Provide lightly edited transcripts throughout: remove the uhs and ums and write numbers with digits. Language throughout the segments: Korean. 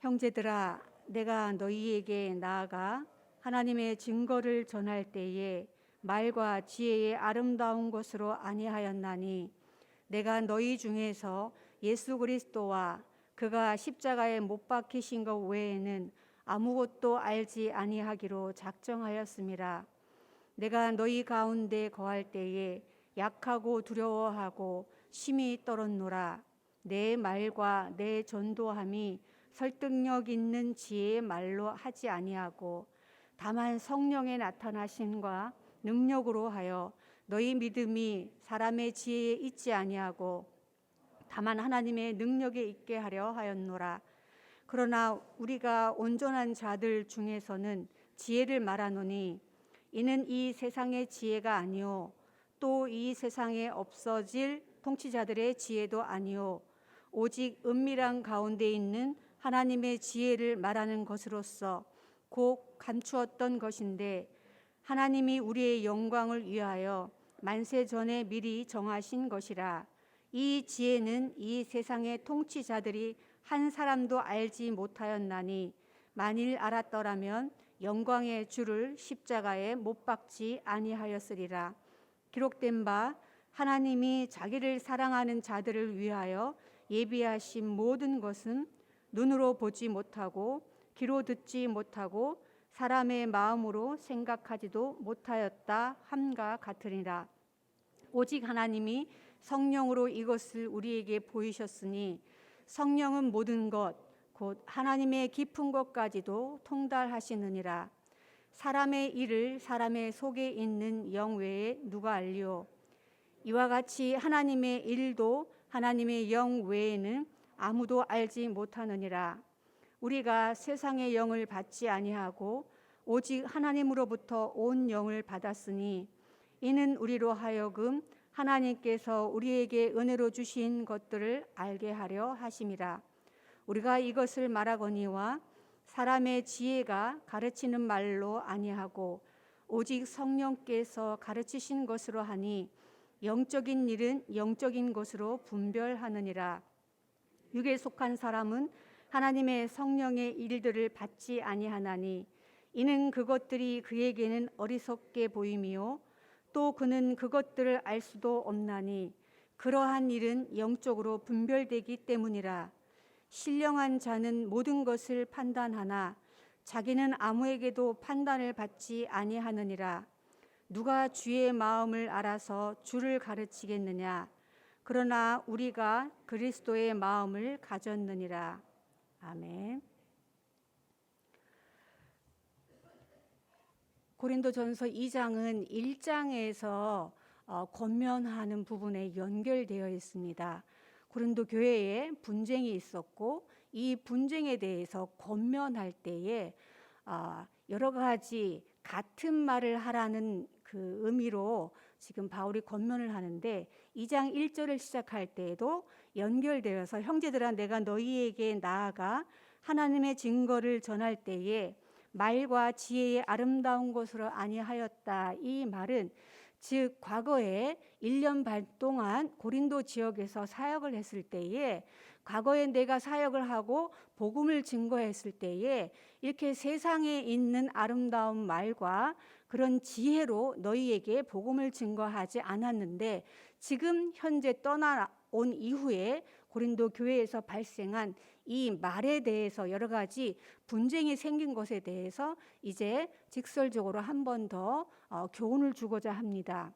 형제들아, 내가 너희에게 나아가 하나님의 증거를 전할 때에 말과 지혜의 아름다운 것으로 아니하였나니 내가 너희 중에서 예수 그리스도와 그가 십자가에 못 박히신 것 외에는 아무것도 알지 아니하기로 작정하였음이라. 내가 너희 가운데 거할 때에 약하고 두려워하고 심히 떨었노라. 내 말과 내 전도함이 설득력 있는 지혜의 말로 하지 아니하고 다만 성령의 나타나심과 능력으로 하여 너희 믿음이 사람의 지혜에 있지 아니하고 다만 하나님의 능력에 있게 하려 하였노라. 그러나 우리가 온전한 자들 중에서는 지혜를 말하노니 이는 이 세상의 지혜가 아니요 또 이 세상에 없어질 통치자들의 지혜도 아니요 오직 은밀한 가운데 있는 하나님의 지혜를 말하는 것으로서 곧 감추었던 것인데 하나님이 우리의 영광을 위하여 만세 전에 미리 정하신 것이라. 이 지혜는 이 세상의 통치자들이 한 사람도 알지 못하였나니 만일 알았더라면 영광의 주를 십자가에 못 박지 아니하였으리라. 기록된 바 하나님이 자기를 사랑하는 자들을 위하여 예비하신 모든 것은 눈으로 보지 못하고 귀로 듣지 못하고 사람의 마음으로 생각하지도 못하였다 함과 같으니라. 오직 하나님이 성령으로 이것을 우리에게 보이셨으니 성령은 모든 것 곧 하나님의 깊은 것까지도 통달하시느니라. 사람의 일을 사람의 속에 있는 영 외에 누가 알리오? 이와 같이 하나님의 일도 하나님의 영 외에는 아무도 알지 못하느니라. 우리가 세상의 영을 받지 아니하고 오직 하나님으로부터 온 영을 받았으니 이는 우리로 하여금 하나님께서 우리에게 은혜로 주신 것들을 알게 하려 하심이라. 우리가 이것을 말하거니와 사람의 지혜가 가르치는 말로 아니하고 오직 성령께서 가르치신 것으로 하니 영적인 일은 영적인 것으로 분별하느니라. 육에 속한 사람은 하나님의 성령의 일들을 받지 아니하나니 이는 그것들이 그에게는 어리석게 보임이요 또 그는 그것들을 알 수도 없나니 그러한 일은 영적으로 분별되기 때문이라. 신령한 자는 모든 것을 판단하나 자기는 아무에게도 판단을 받지 아니하느니라. 누가 주의 마음을 알아서 주를 가르치겠느냐? 그러나 우리가 그리스도의 마음을 가졌느니라. 아멘. 고린도전서 2장은 1장에서 권면하는 부분에 연결되어 있습니다. 고린도 교회에 분쟁이 있었고 이 분쟁에 대해서 권면할 때에 여러 가지 같은 말을 하라는 그 의미로 지금 바울이 권면을 하는데 2장 1절을 시작할 때에도 연결되어서 형제들아 내가 너희에게 나아가 하나님의 증거를 전할 때에 말과 지혜의 아름다운 것으로 아니하였다. 이 말은 즉 과거에 1년 반 동안 고린도 지역에서 사역을 했을 때에 과거에 내가 사역을 하고 복음을 증거했을 때에 이렇게 세상에 있는 아름다운 말과 그런 지혜로 너희에게 복음을 증거하지 않았는데 지금 현재 떠나온 이후에 고린도 교회에서 발생한 이 말에 대해서 여러 가지 분쟁이 생긴 것에 대해서 이제 직설적으로 한 번 더 교훈을 주고자 합니다.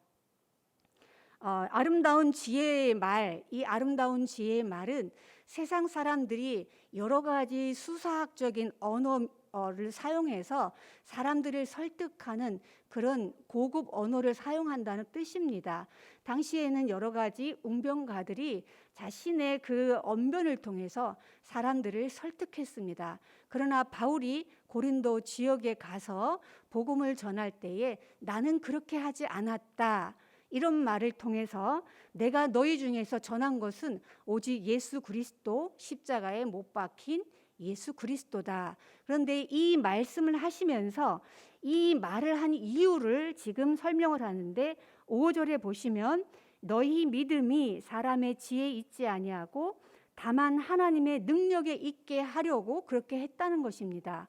아름다운 지혜의 말, 이 아름다운 지혜의 말은 세상 사람들이 여러 가지 수사학적인 언어를 사용해서 사람들을 설득하는 그런 고급 언어를 사용한다는 뜻입니다. 당시에는 여러 가지 웅변가들이 자신의 그 언변을 통해서 사람들을 설득했습니다. 그러나 바울이 고린도 지역에 가서 복음을 전할 때에 나는 그렇게 하지 않았다. 이런 말을 통해서 내가 너희 중에서 전한 것은 오직 예수 그리스도 십자가에 못 박힌 예수 그리스도다. 그런데 이 말씀을 하시면서 이 말을 한 이유를 지금 설명을 하는데 5절에 보시면 너희 믿음이 사람의 지혜에 있지 아니하고 다만 하나님의 능력에 있게 하려고 그렇게 했다는 것입니다.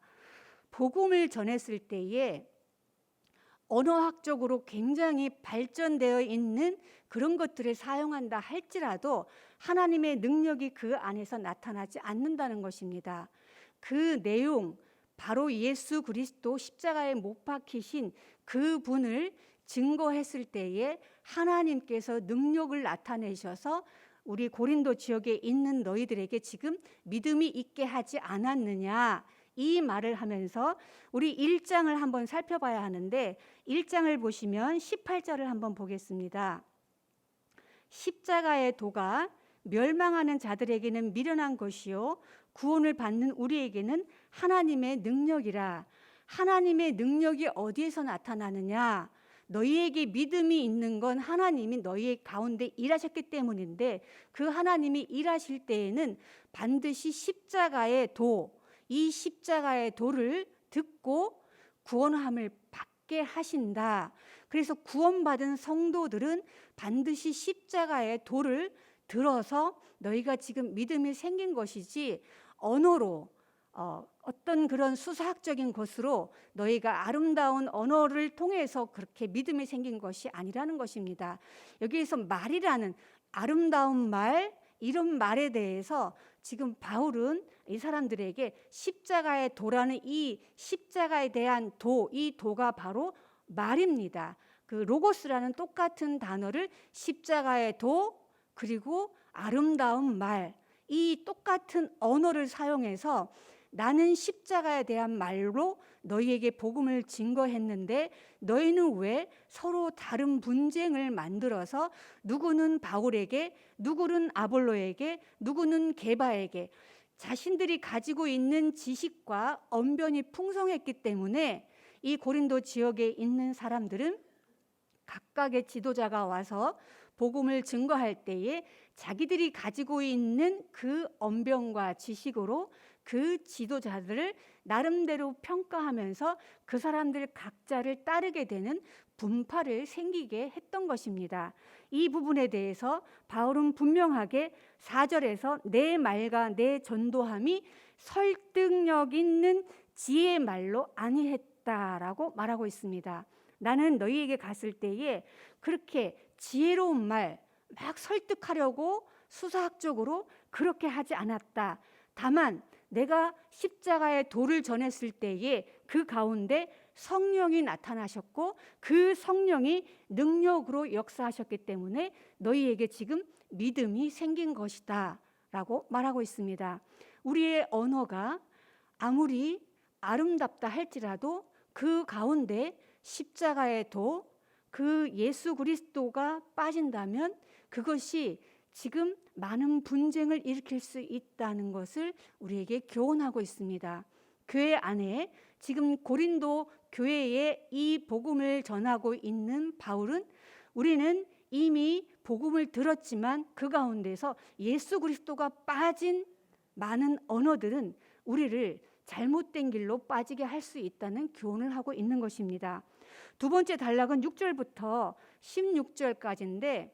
복음을 전했을 때에 언어학적으로 굉장히 발전되어 있는 그런 것들을 사용한다 할지라도 하나님의 능력이 그 안에서 나타나지 않는다는 것입니다. 그 내용, 바로 예수 그리스도 십자가에 못 박히신 그 분을 증거했을 때에 하나님께서 능력을 나타내셔서 우리 고린도 지역에 있는 너희들에게 지금 믿음이 있게 하지 않았느냐, 이 말을 하면서 우리 1장을 한번 살펴봐야 하는데 1장을 보시면 18절을 한번 보겠습니다. 십자가의 도가 멸망하는 자들에게는 미련한 것이요 구원을 받는 우리에게는 하나님의 능력이라. 하나님의 능력이 어디에서 나타나느냐? 너희에게 믿음이 있는 건 하나님이 너희 가운데 일하셨기 때문인데, 그 하나님이 일하실 때에는 반드시 십자가의 도, 이 십자가의 도를 듣고 구원함을 받게 하신다. 그래서 구원받은 성도들은 반드시 십자가의 도를 들어서 너희가 지금 믿음이 생긴 것이지, 언어로 어떤 그런 수사학적인 것으로 너희가 아름다운 언어를 통해서 그렇게 믿음이 생긴 것이 아니라는 것입니다. 여기에서 말이라는 아름다운 말, 이런 말에 대해서 지금 바울은 이 사람들에게 십자가의 도라는 이 십자가에 대한 도, 이 도가 바로 말입니다. 그 로고스라는 똑같은 단어를 십자가의 도 그리고 아름다운 말, 이 똑같은 언어를 사용해서 나는 십자가에 대한 말로 너희에게 복음을 증거했는데 너희는 왜 서로 다른 분쟁을 만들어서 누구는 바울에게, 누구는 아볼로에게, 누구는 게바에게 자신들이 가지고 있는 지식과 언변이 풍성했기 때문에 이 고린도 지역에 있는 사람들은 각각의 지도자가 와서 복음을 증거할 때에 자기들이 가지고 있는 그 언변과 지식으로 그 지도자들을 나름대로 평가하면서 그 사람들 각자를 따르게 되는 분파를 생기게 했던 것입니다. 이 부분에 대해서 바울은 분명하게 4절에서 내 말과 내 전도함이 설득력 있는 지혜의 말로 아니했다라고 말하고 있습니다. 나는 너희에게 갔을 때에 그렇게 지혜로운 말, 막 설득하려고 수사학적으로 그렇게 하지 않았다. 다만 내가 십자가의 도를 전했을 때에 그 가운데 성령이 나타나셨고 그 성령이 능력으로 역사하셨기 때문에 너희에게 지금 믿음이 생긴 것이다 라고 말하고 있습니다. 우리의 언어가 아무리 아름답다 할지라도 그 가운데 십자가의 도, 그 예수 그리스도가 빠진다면 그것이 지금 많은 분쟁을 일으킬 수 있다는 것을 우리에게 교훈하고 있습니다. 교회 안에 지금 고린도 교회에 이 복음을 전하고 있는 바울은 우리는 이미 복음을 들었지만 그 가운데서 예수 그리스도가 빠진 많은 언어들은 우리를 잘못된 길로 빠지게 할 수 있다는 교훈을 하고 있는 것입니다. 두 번째 단락은 6절부터 16절까지인데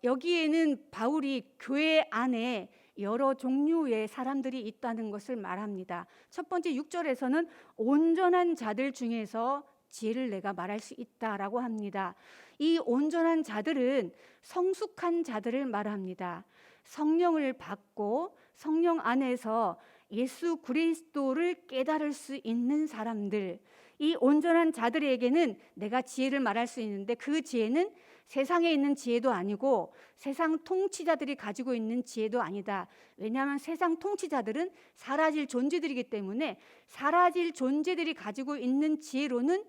여기에는 바울이 교회 안에 여러 종류의 사람들이 있다는 것을 말합니다. 첫 번째 6절에서는 온전한 자들 중에서 지혜를 내가 말할 수 있다라고 합니다. 이 온전한 자들은 성숙한 자들을 말합니다. 성령을 받고 성령 안에서 예수 그리스도를 깨달을 수 있는 사람들, 이 온전한 자들에게는 내가 지혜를 말할 수 있는데 그 지혜는 세상에 있는 지혜도 아니고 세상 통치자들이 가지고 있는 지혜도 아니다. 왜냐하면 세상 통치자들은 사라질 존재들이기 때문에 사라질 존재들이 가지고 있는 지혜로는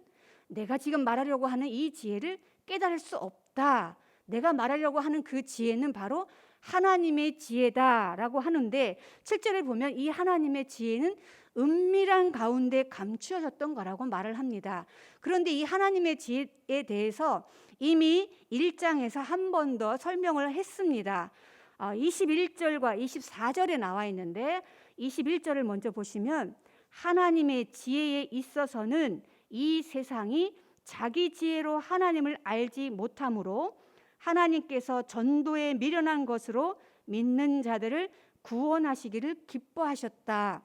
내가 지금 말하려고 하는 이 지혜를 깨달을 수 없다. 내가 말하려고 하는 그 지혜는 바로 하나님의 지혜다라고 하는데 7절에 보면 이 하나님의 지혜는 은밀한 가운데 감추어졌던 거라고 말을 합니다. 그런데 이 하나님의 지혜에 대해서 이미 1장에서 한 번 더 설명을 했습니다. 21절과 24절에 나와 있는데 21절을 먼저 보시면 하나님의 지혜에 있어서는 이 세상이 자기 지혜로 하나님을 알지 못하므로 하나님께서 전도에 미련한 것으로 믿는 자들을 구원하시기를 기뻐하셨다.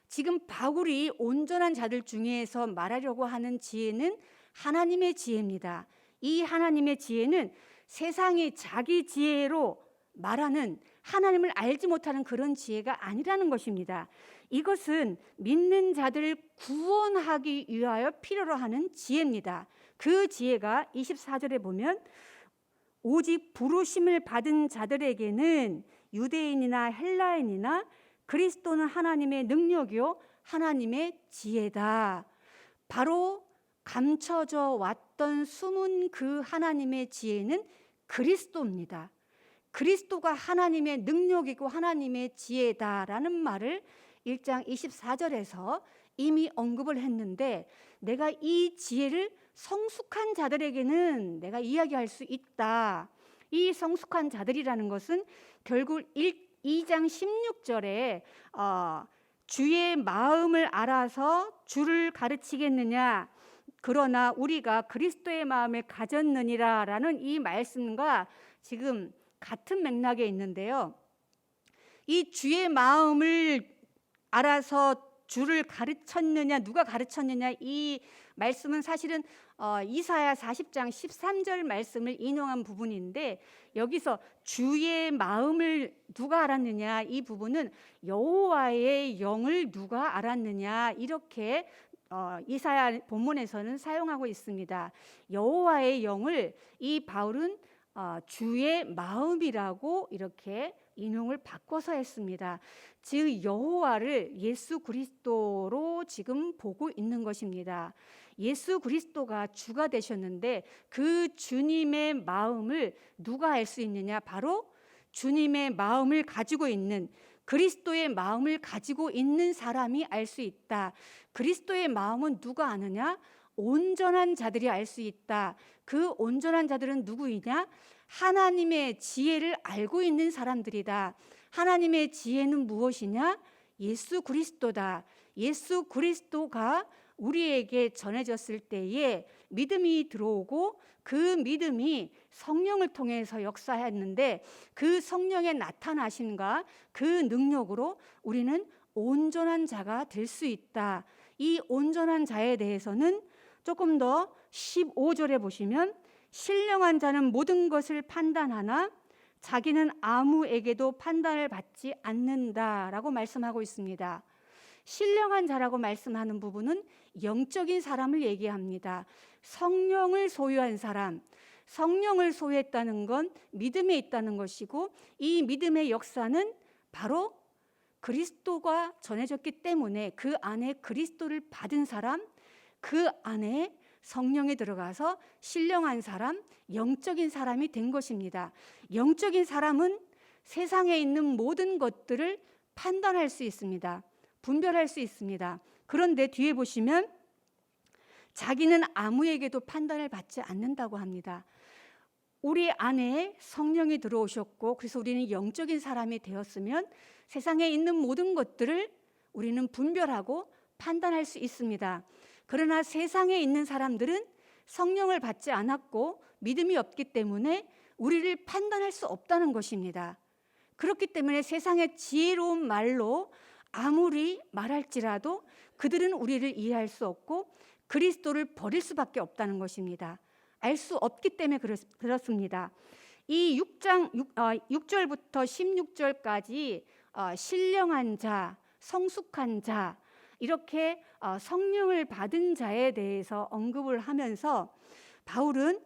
지금 바울이 온전한 자들 중에서 말하려고 하는 지혜는 하나님의 지혜입니다. 이 하나님의 지혜는 세상이 자기 지혜로 말하는, 하나님을 알지 못하는 그런 지혜가 아니라는 것입니다. 이것은 믿는 자들을 구원하기 위하여 필요로 하는 지혜입니다. 그 지혜가 24절에 보면 오직 부르심을 받은 자들에게는 유대인이나 헬라인이나 그리스도는 하나님의 능력이요 하나님의 지혜다. 바로 감춰져 왔던 숨은 그 하나님의 지혜는 그리스도입니다. 그리스도가 하나님의 능력이고 하나님의 지혜다라는 말을 1장 24절에서 이미 언급을 했는데, 내가 이 지혜를 성숙한 자들에게는 내가 이야기할 수 있다. 이 성숙한 자들이라는 것은 결국 2장 16절에 주의 마음을 알아서 주를 가르치겠느냐, 그러나 우리가 그리스도의 마음을 가졌느니라 라는 이 말씀과 지금 같은 맥락에 있는데요. 이 주의 마음을 알아서 주를 가르쳤느냐, 누가 가르쳤느냐, 이 말씀은 사실은 이사야 40장 13절 말씀을 인용한 부분인데, 여기서 주의 마음을 누가 알았느냐, 이 부분은 여호와의 영을 누가 알았느냐, 이렇게 이사야 본문에서는 사용하고 있습니다. 여호와의 영을 이 바울은 주의 마음이라고 이렇게 인용을 바꿔서 했습니다. 즉 여호와를 예수 그리스도로 지금 보고 있는 것입니다. 예수 그리스도가 주가 되셨는데 그 주님의 마음을 누가 알 수 있느냐? 바로 주님의 마음을 가지고 있는, 그리스도의 마음을 가지고 있는 사람이 알 수 있다. 그리스도의 마음은 누가 아느냐? 온전한 자들이 알 수 있다. 그 온전한 자들은 누구이냐? 하나님의 지혜를 알고 있는 사람들이다. 하나님의 지혜는 무엇이냐? 예수 그리스도다. 예수 그리스도가 우리에게 전해졌을 때에 믿음이 들어오고 그 믿음이 성령을 통해서 역사했는데, 그 성령의 나타나심과 그 능력으로 우리는 온전한 자가 될 수 있다. 이 온전한 자에 대해서는 조금 더 15절에 보시면, 신령한 자는 모든 것을 판단하나 자기는 아무에게도 판단을 받지 않는다라고 말씀하고 있습니다. 신령한 자라고 말씀하는 부분은 영적인 사람을 얘기합니다. 성령을 소유한 사람, 성령을 소유했다는 건 믿음에 있다는 것이고, 이 믿음의 역사는 바로 그리스도가 전해졌기 때문에 그 안에 그리스도를 받은 사람, 그 안에 성령이 들어가서 신령한 사람, 영적인 사람이 된 것입니다. 영적인 사람은 세상에 있는 모든 것들을 판단할 수 있습니다. 분별할 수 있습니다. 그런데 뒤에 보시면 자기는 아무에게도 판단을 받지 않는다고 합니다. 우리 안에 성령이 들어오셨고, 그래서 우리는 영적인 사람이 되었으면 세상에 있는 모든 것들을 우리는 분별하고 판단할 수 있습니다. 그러나 세상에 있는 사람들은 성령을 받지 않았고 믿음이 없기 때문에 우리를 판단할 수 없다는 것입니다. 그렇기 때문에 세상의 지혜로운 말로 아무리 말할지라도 그들은 우리를 이해할 수 없고 그리스도를 버릴 수밖에 없다는 것입니다. 알 수 없기 때문에 그렇습니다. 이 6절부터 16절까지 신령한 자, 성숙한 자, 이렇게 성령을 받은 자에 대해서 언급을 하면서 바울은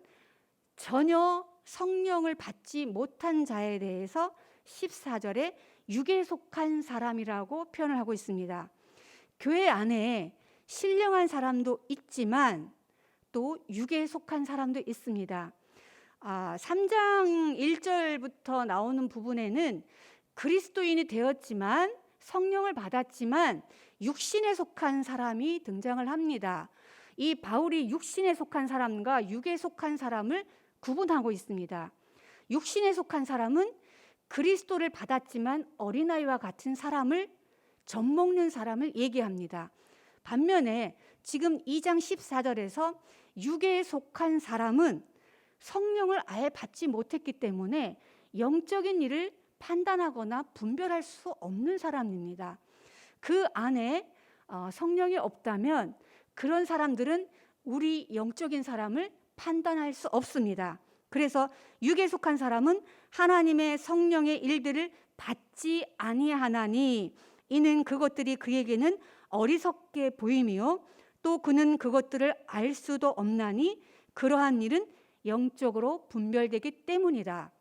전혀 성령을 받지 못한 자에 대해서 14절에 육에 속한 사람이라고 표현을 하고 있습니다. 교회 안에 신령한 사람도 있지만 또 육에 속한 사람도 있습니다. 3장 1절부터 나오는 부분에는 그리스도인이 되었지만 성령을 받았지만 육신에 속한 사람이 등장을 합니다. 이 바울이 육신에 속한 사람과 육에 속한 사람을 구분하고 있습니다. 육신에 속한 사람은 그리스도를 받았지만 어린아이와 같은 사람을, 젖먹는 사람을 얘기합니다. 반면에 지금 2장 14절에서 육에 속한 사람은 성령을 아예 받지 못했기 때문에 영적인 일을 판단하거나 분별할 수 없는 사람입니다. 그 안에 성령이 없다면 그런 사람들은 우리 영적인 사람을 판단할 수 없습니다. 그래서 육에 속한 사람은 하나님의 성령의 일들을 받지 아니하나니 이는 그것들이 그에게는 어리석게 보임이요 또 그는 그것들을 알 수도 없나니 그러한 일은 영적으로 분별되기 때문이다.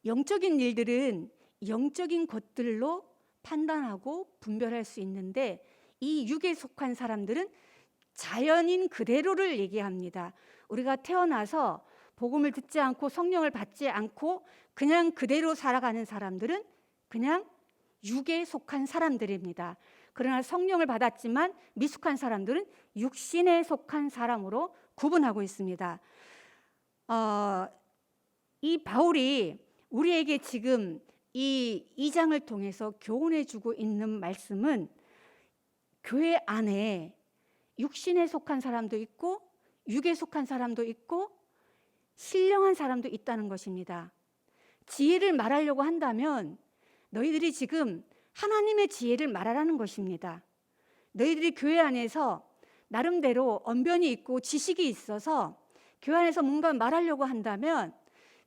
영적인 일들은 영적인 것들로 판단하고 분별할 수 있는데 이 육에 속한 사람들은 자연인 그대로를 얘기합니다. 우리가 태어나서 복음을 듣지 않고 성령을 받지 않고 그냥 그대로 살아가는 사람들은 그냥 육에 속한 사람들입니다. 그러나 성령을 받았지만 미숙한 사람들은 육신에 속한 사람으로 구분하고 있습니다. 이 바울이 우리에게 지금 이 2장을 통해서 교훈해 주고 있는 말씀은 교회 안에 육신에 속한 사람도 있고 육에 속한 사람도 있고 신령한 사람도 있다는 것입니다. 지혜를 말하려고 한다면 너희들이 지금 하나님의 지혜를 말하라는 것입니다. 너희들이 교회 안에서 나름대로 언변이 있고 지식이 있어서 교회 안에서 뭔가 말하려고 한다면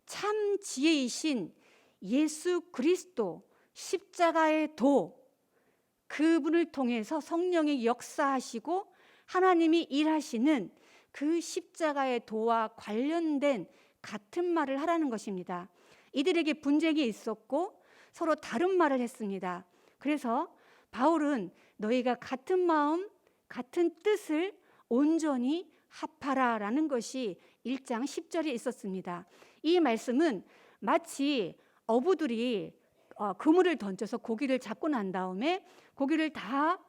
참 지혜이신 예수 그리스도 십자가의 도 그분을 통해서 성령이 역사하시고 하나님이 일하시는 그 십자가의 도와 관련된 같은 말을 하라는 것입니다. 이들에게 분쟁이 있었고 서로 다른 말을 했습니다. 그래서 바울은 너희가 같은 마음, 같은 뜻을 온전히 합하라라는 것이 1장 10절에 있었습니다. 이 말씀은 마치 어부들이 그물을 던져서 고기를 잡고 난 다음에 고기를 다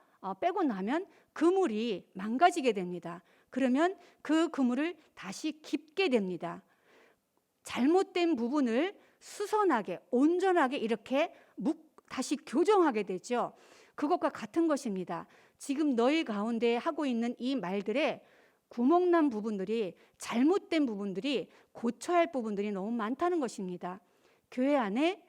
빼고 나면 그물이 망가지게 됩니다. 그러면 그 그물을 다시 깁게 됩니다. 잘못된 부분을 수선하게 온전하게 이렇게 다시 교정하게 되죠. 그것과 같은 것입니다. 지금 너희 가운데 하고 있는 이 말들에 구멍난 부분들이 잘못된 부분들이 고쳐야 할 부분들이 너무 많다는 것입니다. 교회 안에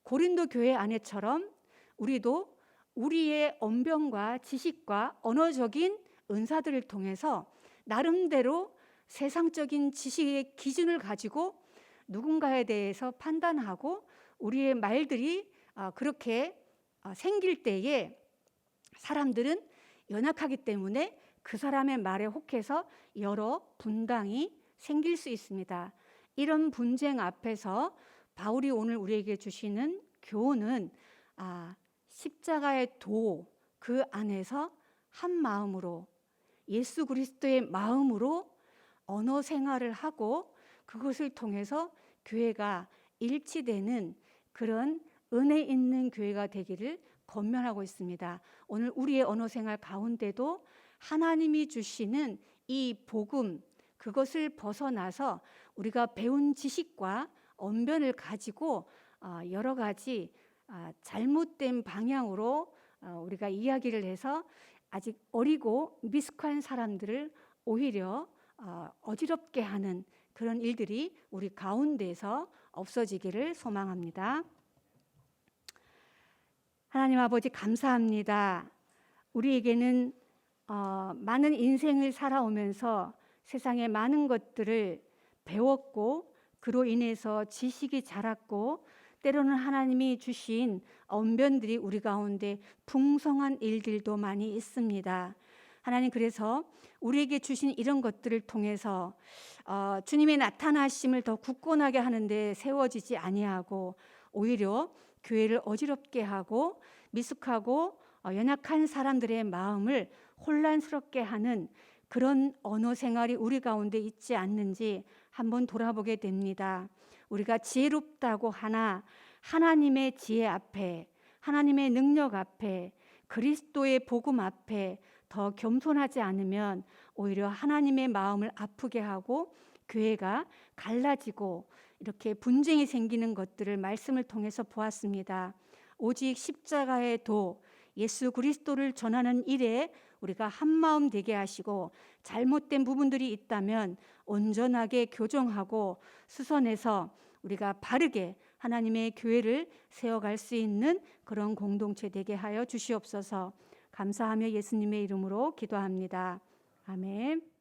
고린도 교회 안에처럼 우리도 우리의 언변과 지식과 언어적인 은사들을 통해서 나름대로 세상적인 지식의 기준을 가지고 누군가에 대해서 판단하고 우리의 말들이 그렇게 생길 때에 사람들은 연약하기 때문에 그 사람의 말에 혹해서 여러 분당이 생길 수 있습니다. 이런 분쟁 앞에서 바울이 오늘 우리에게 주시는 교훈은 십자가의 도 그 안에서 한 마음으로 예수 그리스도의 마음으로 언어 생활을 하고 그것을 통해서 교회가 일치되는 그런 은혜 있는 교회가 되기를 권면하고 있습니다. 오늘 우리의 언어 생활 가운데도 하나님이 주시는 이 복음 그것을 벗어나서 우리가 배운 지식과 언변을 가지고 여러 가지 잘못된 방향으로 우리가 이야기를 해서 아직 어리고 미숙한 사람들을 오히려 어지럽게 하는 그런 일들이 우리 가운데서 없어지기를 소망합니다. 하나님 아버지 감사합니다. 우리에게는 많은 인생을 살아오면서 세상의 많은 것들을 배웠고 그로 인해서 지식이 자랐고 때로는 하나님이 주신 언변들이 우리 가운데 풍성한 일들도 많이 있습니다. 하나님 그래서 우리에게 주신 이런 것들을 통해서 주님의 나타나심을 더 굳건하게 하는데 세워지지 아니하고 오히려 교회를 어지럽게 하고 미숙하고 연약한 사람들의 마음을 혼란스럽게 하는 그런 언어 생활이 우리 가운데 있지 않는지 한번 돌아보게 됩니다. 우리가 지혜롭다고 하나 하나님의 지혜 앞에 하나님의 능력 앞에 그리스도의 복음 앞에 더 겸손하지 않으면 오히려 하나님의 마음을 아프게 하고 교회가 갈라지고 이렇게 분쟁이 생기는 것들을 말씀을 통해서 보았습니다. 오직 십자가의 도 예수 그리스도를 전하는 일에 우리가 한마음 되게 하시고 잘못된 부분들이 있다면 온전하게 교정하고 수선해서 우리가 바르게 하나님의 교회를 세워갈 수 있는 그런 공동체 되게 하여 주시옵소서. 감사하며 예수님의 이름으로 기도합니다. 아멘.